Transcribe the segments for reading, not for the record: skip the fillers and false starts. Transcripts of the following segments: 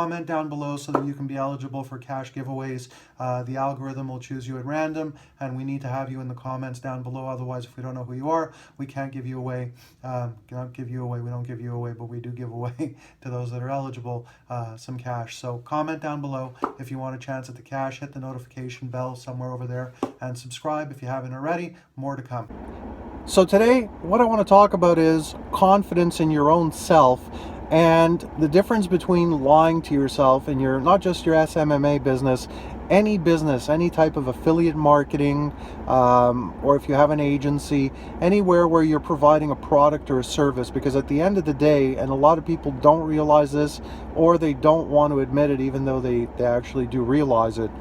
comment down below so that you can be eligible for cash giveaways. The algorithm will choose you at random, and we need to have you in the comments down below. Otherwise, if we don't know who you are, we can't give you away. We don't give you away, but we do give away to those that are eligible some cash. So comment down below if you want a chance at the cash. Hit the notification bell somewhere over there and subscribe if you haven't already. More to come. So today, what I want to talk about is confidence in your own self and the difference between lying to yourself and your, not just your SMMA business, any business, any type of affiliate marketing, or if you have an agency, anywhere where you're providing a product or a service. Because at the end of the day, and a lot of people don't realize this, or they don't want to admit it even though they actually do realize it,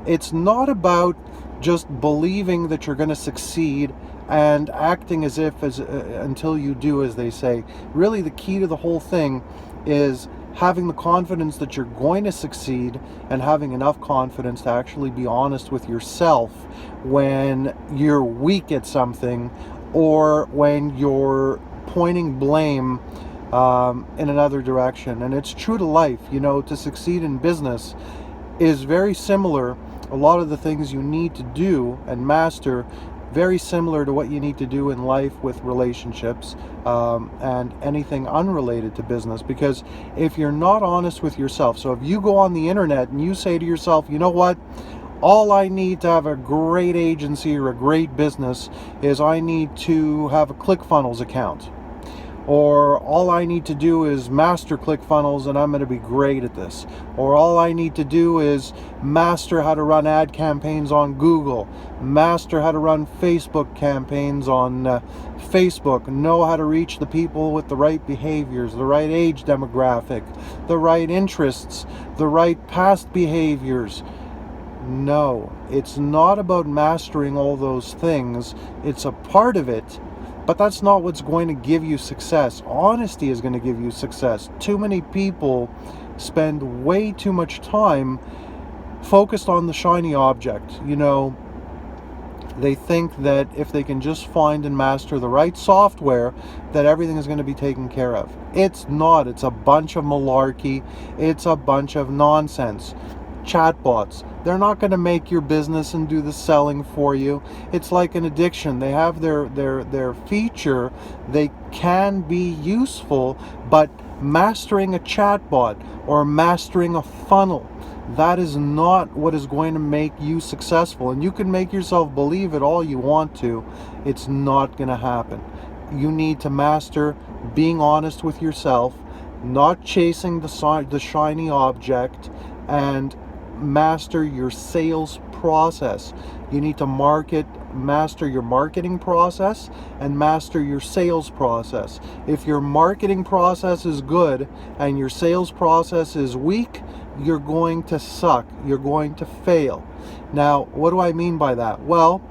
it's not about just believing that you're going to succeed and acting as if until you do, as they say. Really, the key to the whole thing is having the confidence that you're going to succeed and having enough confidence to actually be honest with yourself when you're weak at something or when you're pointing blame in another direction. And it's true to life. You know, to succeed in business is very similar. A lot of the things you need to do and master very similar to what you need to do in life with relationships and anything unrelated to business. Because if you're not honest with yourself, so if you go on the internet and you say to yourself, you know what, all I need to have a great agency or a great business is I need to have a ClickFunnels account, or all I need to do is master ClickFunnels and I'm going to be great at this, or all I need to do is master how to run ad campaigns on Google, master how to run Facebook campaigns on Facebook, know how to reach the people with the right behaviors, the right age demographic, the right interests, the right past behaviors. No, it's not about mastering all those things. It's a part of it, but that's not what's going to give you success. Honesty is going to give you success. Too many people spend way too much time focused on the shiny object. You know, they think that if they can just find and master the right software, that everything is going to be taken care of. It's not. It's a bunch of malarkey. It's a bunch of nonsense. Chatbots, they're not going to make your business and do the selling for you. It's like an addiction. They have their feature. They can be useful, but mastering a chatbot or mastering a funnel, that is not what is going to make you successful. And you can make yourself believe it all you want to. It's not going to happen. You need to master being honest with yourself, not chasing the shiny object, and master your sales process. You need to master your marketing process and master your sales process. If your marketing process is good and your sales process is weak, you're going to suck. You're going to fail. Now, what do I mean by that? Well,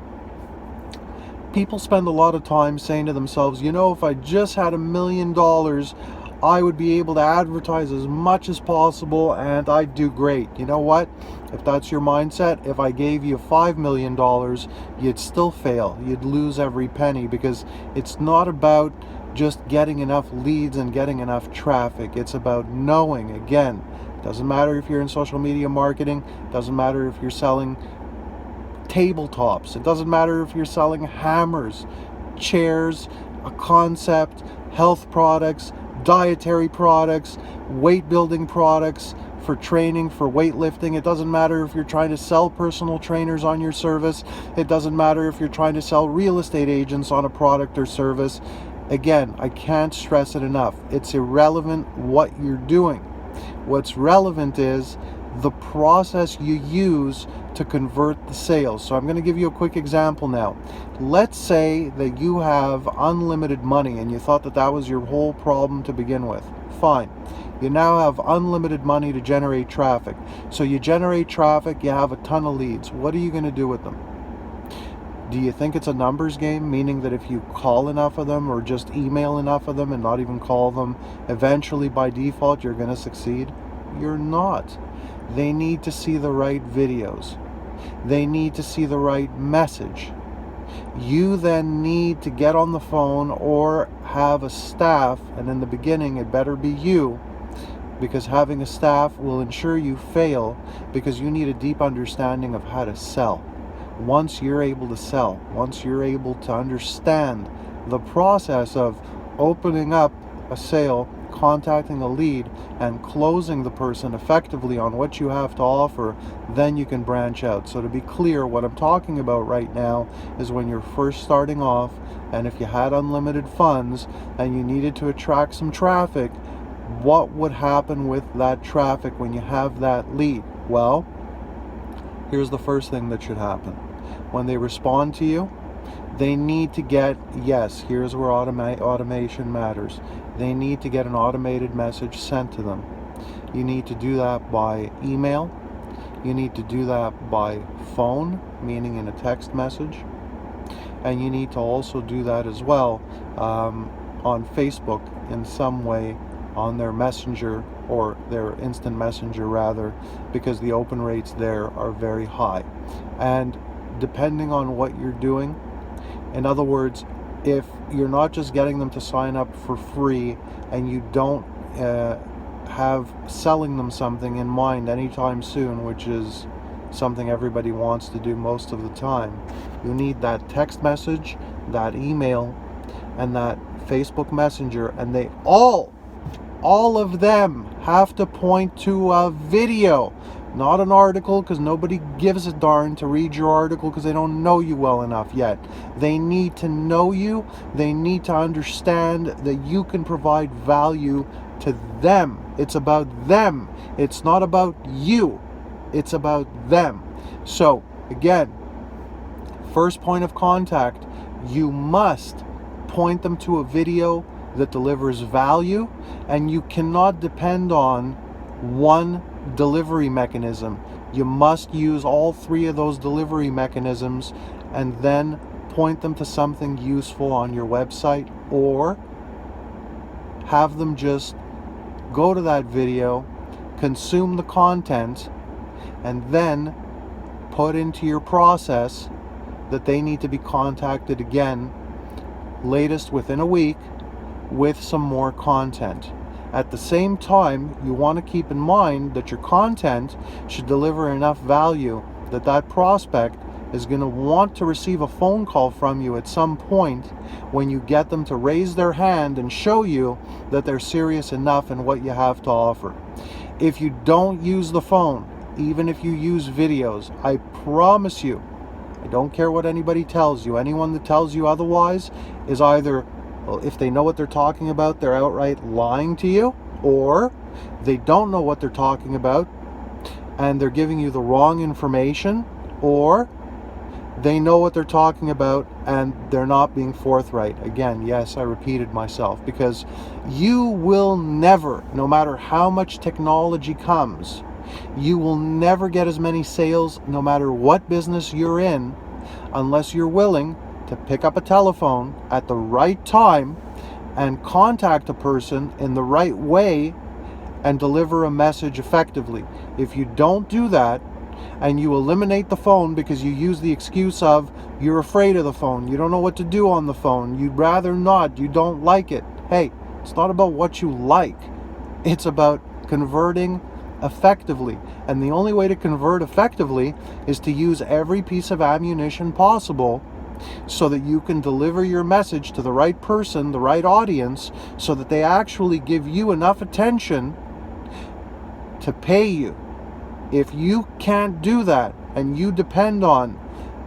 people spend a lot of time saying to themselves, you know, if I just had $1 million, I would be able to advertise as much as possible and I'd do great. You know what? If that's your mindset, if I gave you $5 million, you'd still fail. You'd lose every penny, because it's not about just getting enough leads and getting enough traffic. It's about knowing, again, doesn't matter if you're in social media marketing, doesn't matter if you're selling tabletops, it doesn't matter if you're selling hammers, chairs, a concept, health products, dietary products, weight building products for training, for weightlifting. It doesn't matter if you're trying to sell personal trainers on your service. It doesn't matter if you're trying to sell real estate agents on a product or service. Again, I can't stress it enough. It's irrelevant what you're doing. What's relevant is the process you use to convert the sales. So I'm going to give you a quick example now. Let's say that you have unlimited money and you thought that that was your whole problem to begin with. Fine. You now have unlimited money to generate traffic. So you generate traffic, you have a ton of leads. What are you going to do with them? Do you think it's a numbers game, meaning that if you call enough of them or just email enough of them and not even call them, eventually by default you're going to succeed? You're not. They need to see the right videos. They need to see the right message. You then need to get on the phone or have a staff, and in the beginning it better be you, because having a staff will ensure you fail, because you need a deep understanding of how to sell. Once you're able to sell, once you're able to understand the process of opening up a sale, contacting a lead, and closing the person effectively on what you have to offer, then you can branch out. So to be clear, what I'm talking about right now is when you're first starting off, and if you had unlimited funds and you needed to attract some traffic, what would happen with that traffic when you have that lead? Well, here's the first thing that should happen. When they respond to you, they need to get, yes, here's where automation matters. They need to get an automated message sent to them. You need to do that by email. You need to do that by phone, meaning in a text message. And you need to also do that as well on Facebook in some way, on their messenger, or their instant messenger rather, because the open rates there are very high. And depending on what you're doing, in other words, if you're not just getting them to sign up for free and you don't have selling them something in mind anytime soon, which is something everybody wants to do most of the time, you need that text message, that email, and that Facebook Messenger, and they all of them have to point to a video, not an article, because nobody gives a darn to read your article because they don't know you well enough yet. They need to know you. They need to understand that you can provide value to them. It's about them. It's not about you. It's about them. So again, first point of contact, you must point them to a video that delivers value, and you cannot depend on one delivery mechanism. You must use all three of those delivery mechanisms and then point them to something useful on your website, or have them just go to that video, consume the content, and then put into your process that they need to be contacted again, latest within a week, with some more content. At the same time, you want to keep in mind that your content should deliver enough value that that prospect is going to want to receive a phone call from you at some point when you get them to raise their hand and show you that they're serious enough in what you have to offer. If you don't use the phone, even if you use videos, I promise you, I don't care what anybody tells you, anyone that tells you otherwise is either, well, if they know what they're talking about, they're outright lying to you, or they don't know what they're talking about and they're giving you the wrong information, or they know what they're talking about and they're not being forthright. Again, yes, I repeated myself, because you will never, no matter how much technology comes, you will never get as many sales, no matter what business you're in, unless you're willing to pick up a telephone at the right time and contact a person in the right way and deliver a message effectively. If you don't do that, and you eliminate the phone because you use the excuse of you're afraid of the phone, you don't know what to do on the phone, you'd rather not, you don't like it. Hey, it's not about what you like. It's about converting effectively. And the only way to convert effectively is to use every piece of ammunition possible so that you can deliver your message to the right person, the right audience, so that they actually give you enough attention to pay you. If you can't do that and you depend on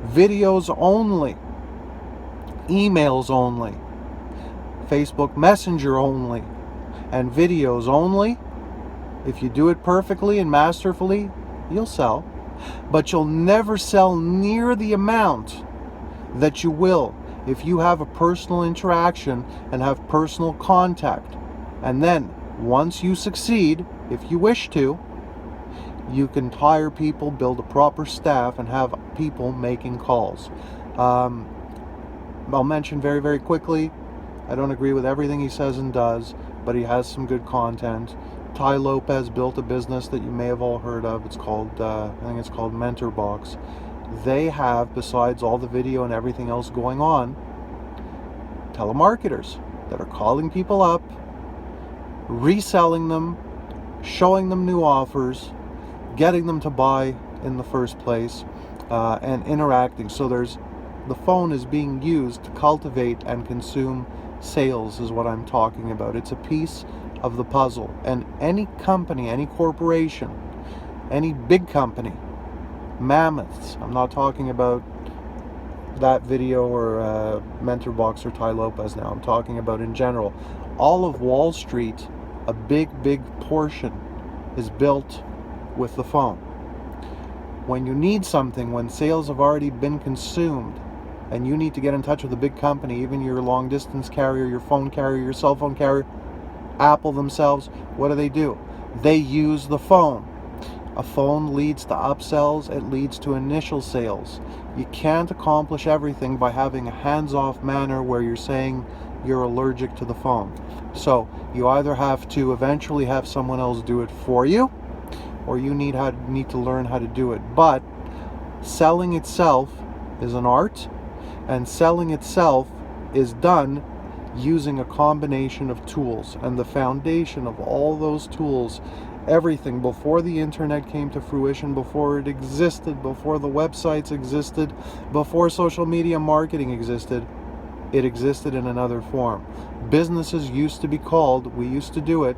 videos only, emails only, Facebook Messenger only, and videos only, if you do it perfectly and masterfully, you'll sell. But you'll never sell near the amount that you will if you have a personal interaction and have personal contact. And then, once you succeed, if you wish to, you can hire people, build a proper staff, and have people making calls. I'll mention very, very quickly, I don't agree with everything he says and does, but he has some good content. Ty Lopez built a business that you may have all heard of. It's called, I think it's called MentorBox. They have, besides all the video and everything else going on, telemarketers that are calling people up, reselling them, showing them new offers, getting them to buy in the first place, and interacting. So the phone is being used to cultivate and consume sales is what I'm talking about. It's a piece of the puzzle. And any company, any corporation, any big company, mammoths, I'm not talking about that video or Mentor Box or Ty Lopez now, I'm talking about in general. All of Wall Street, a big portion is built with the phone. When you need something, when sales have already been consumed, and you need to get in touch with a big company, even your long distance carrier, your phone carrier, your cell phone carrier, Apple themselves, what do? They use the phone. A phone leads to upsells, it leads to initial sales. You can't accomplish everything by having a hands-off manner where you're saying you're allergic to the phone. So you either have to eventually have someone else do it for you, or you need to learn how to do it. But selling itself is an art, and selling itself is done using a combination of tools. And the foundation of all those tools, everything before the internet came to fruition, before it existed, before the websites existed, before social media marketing existed, it existed in another form. Businesses used to be called, we used to do it,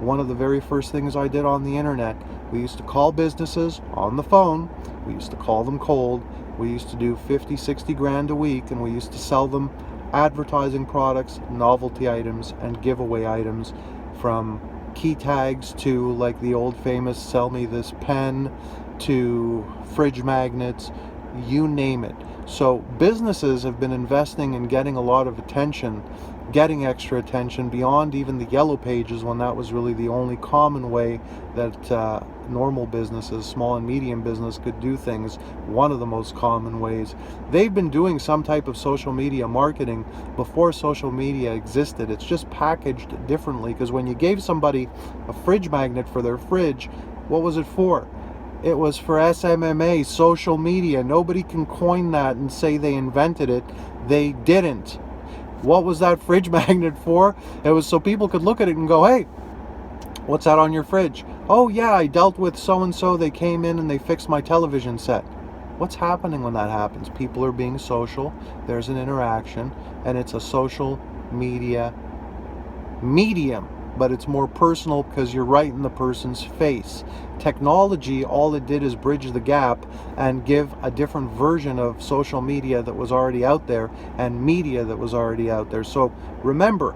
one of the very first things I did on the internet, we used to call businesses on the phone, we used to call them cold, we used to do 50, 60 grand a week, and we used to sell them advertising products, novelty items, and giveaway items, from key tags to like the old famous sell me this pen, to fridge magnets, you name it. So businesses have been investing in getting a lot of attention, getting extra attention beyond even the yellow pages, when that was really the only common way that normal businesses, small and medium business, could do things. One of the most common ways. They've been doing some type of social media marketing before social media existed. It's just packaged differently, because when you gave somebody a fridge magnet for their fridge, what was it for? It was for SMMA, social media. Nobody can coin that and say they invented it. They didn't. What was that fridge magnet for? It was so people could look at it and go, hey, what's that on your fridge? Oh yeah, I dealt with so-and-so. They came in and they fixed my television set. What's happening when that happens? People are being social. There's an interaction, and it's a social media medium. But it's more personal because you're right in the person's face. Technology, all it did is bridge the gap and give a different version of social media that was already out there, and media that was already out there. So remember,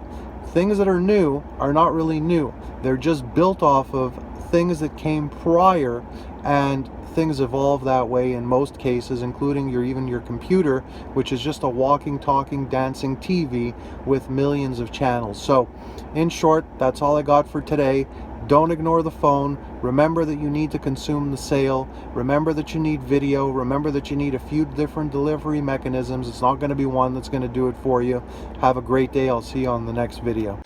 things that are new are not really new. They're just built off of things that came prior, and things evolve that way in most cases, including even your computer, which is just a walking, talking, dancing TV with millions of channels. So in short, that's all I got for today. Don't ignore the phone. Remember that you need to consume the sale. Remember that you need video. Remember that you need a few different delivery mechanisms. It's not going to be one that's going to do it for you. Have a great day. I'll see you on the next video.